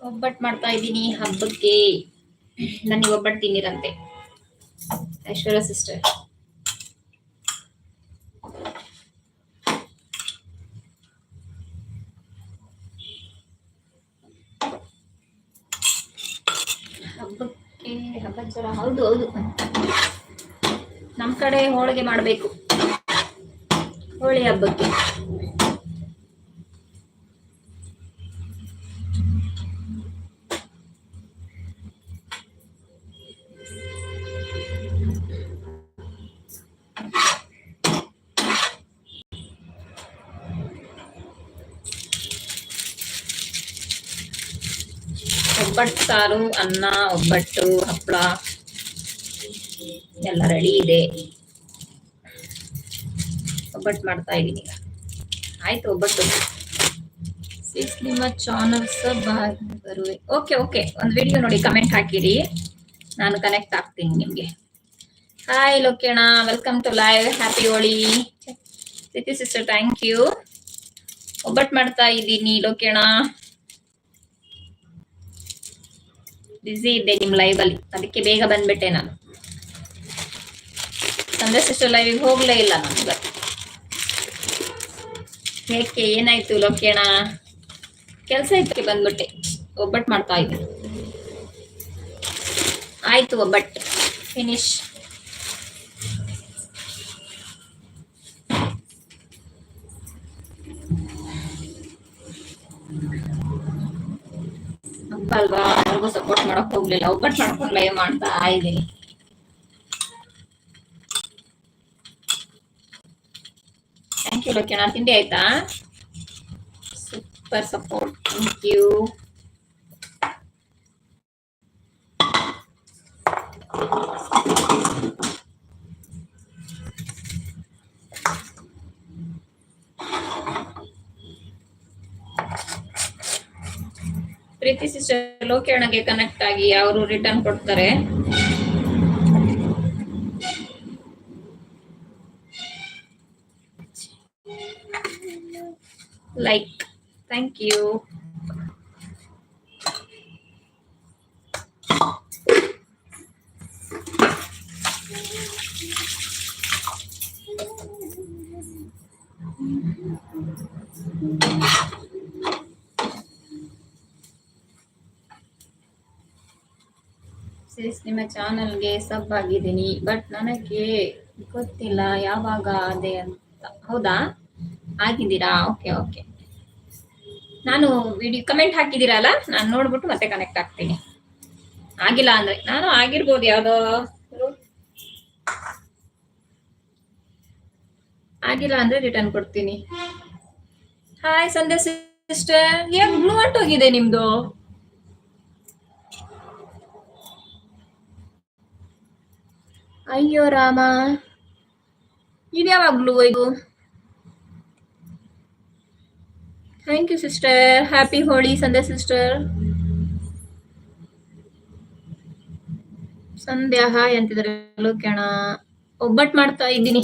ಒಬ್ಬಟ್ಟು ಮಾಡ್ತಾ ಇದ್ದೀನಿ ಹಬ್ಬಕ್ಕೆ. ನನಗೆ ಒಬ್ಬಟ್ಟು ತಿನ್ನಿರಂತೆ ಐಶ್ವರ್ಯ ಸಿಸ್ಟರ್. ಹಬ್ಬಕ್ಕೆ ಹಬ್ಬದ ಜರ ಹೌದು ಹೌದು, ನಮ್ಮ ಕಡೆ ಹೋಳಿಗೆ ಮಾಡಬೇಕು ಹೋಳಿ ಹಬ್ಬಕ್ಕೆ. ಒಬ್ಬಟ್ಟು ಸಾರು, ಅನ್ನ, ಒಬ್ಬಟ್ಟು, ಹಪ್ಪಳ ಎಲ್ಲ ರೆಡಿ ಇದೆ. ಒಬ್ಬಟ್ಟು ಮಾಡ್ತಾ ಇದ್ದೀನಿ ಈಗ. ಆಯ್ತು ಒಬ್ಬಟ್ಟು. ನಿಮ್ಮ ಚಾನಲ್ ಬರುವೆ. ಓಕೆ ಓಕೆ, ಒಂದು ವಿಡಿಯೋ ನೋಡಿ ಕಮೆಂಟ್ ಹಾಕಿರಿ, ನಾನು ಕನೆಕ್ಟ್ ಆಗ್ತೀನಿ ನಿಮ್ಗೆ. Hi Lokena, welcome to live. Happy Holi Preethi sister, thank you. ಒಬ್ಬಟ್ಟು ಮಾಡ್ತಾ ಇದ್ದೀನಿ ಲೋಕೇಣ. ಬಿಸಿ ಇದ್ದೆ ನಿಮ್ ಲೈವ್ ಅಲ್ಲಿ, ಅದಕ್ಕೆ ಬೇಗ ಬಂದ್ಬಿಟ್ಟೆ ನಾನು. ಸಂಜೆ ಸಿಸ್ಟರ್ ಲೈವಿಗೆ ಹೋಗ್ಲೇ ಇಲ್ಲ ನಮ್ಗೆ. ಏಕೆ ಏನಾಯ್ತು ಲೋಕೇಣ? ಕೆಲಸ ಇದ್ದಕ್ಕೆ ಬಂದ್ಬಿಟ್ಟೆ. ಒಬ್ಬಟ್ಟು ಮಾಡ್ತಾ ಇದ್ದೆ. ಆಯ್ತು ಒಬ್ಬಟ್ಟು ಫಿನಿಶ್. ಹಬ್ಬ ಅಲ್ವಾ, ಯಾರಿಗೂ ಸಪೋರ್ಟ್ ಮಾಡಕ್ ಹೋಗ್ಲಿಲ್ಲ, ಒಬ್ಬಟ್ಟು ಮಾಡ್ಕೊಂಡು ಲೈವ್ ಮಾಡ್ತಾ ಇದ್ದೀನಿ. Thank you Lokena. ತಿಂಡಿ ಆಯ್ತಾ? Super support, thank you. Preethi sister ಲೋಕೇಣಗೆ ಕನೆಕ್ಟ್ ಆಗಿ ಅವರು ರಿಟರ್ನ್ ಕೊಡ್ತಾರೆ. Like, thank you. ನಿಮ್ಮ ಚಾನಲ್ಗೆ ಸಬ್ ಆಗಿದ್ದೀನಿ, ಬಟ್ ನನಗೆ ಗೊತ್ತಿಲ್ಲ ಯಾವಾಗ ಅದೇ ಅಂತ. ಹೌದಾ, ಆಗಿದ್ದೀರಾ? Okay okay. ನಾನು ವಿಡಿಯೋ ಕಮೆಂಟ್ ಹಾಕಿದ್ದೀರಲ್ಲ, ನಾನು ನೋಡ್ಬಿಟ್ಟು ಮತ್ತೆ ಕನೆಕ್ಟ್ ಆಗ್ತೀನಿ. ಆಗಿಲ್ಲ ಅಂದ್ರೆ ನಾನು ಆಗಿರ್ಬೋದು, ಯಾವ್ದೋ ಆಗಿಲ್ಲ ಅಂದ್ರೆ ರಿಟರ್ನ್ ಕೊಡ್ತೀನಿ. ಹಾಯ್ ಸಂಧ್ಯಾ ಸಿಸ್ಟರ್, ಏನ್ ಬ್ಲೂ ಹೊಂಟೋಗಿದೆ ನಿಮ್ದು? ಅಯ್ಯೋ ರಾಮ, ಇದ್ಯಾವಾಗ ಬ್ಲೂ ಇದು? Thank you sister. Happy Holi Sandhya sister. Sandhya hi ಅಂತಿದ್ದಾರೆ. ಲೋಕೇಣ ಒಬ್ಬಟ್ಟು ಮಾಡ್ತಾ ಇದ್ದೀನಿ.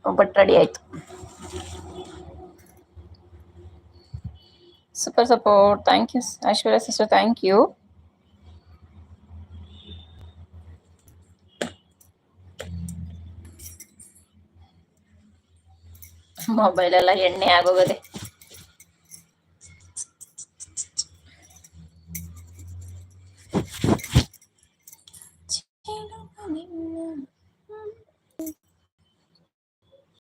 ಒಬ್ಬಟ್ಟು ರೆಡಿ ಆಯ್ತು. Super support, thank you Aishwarya sister, thank you. Mobile ಎಲ್ಲ ಎಣ್ಣೆ ಆಗೋಗದೆ.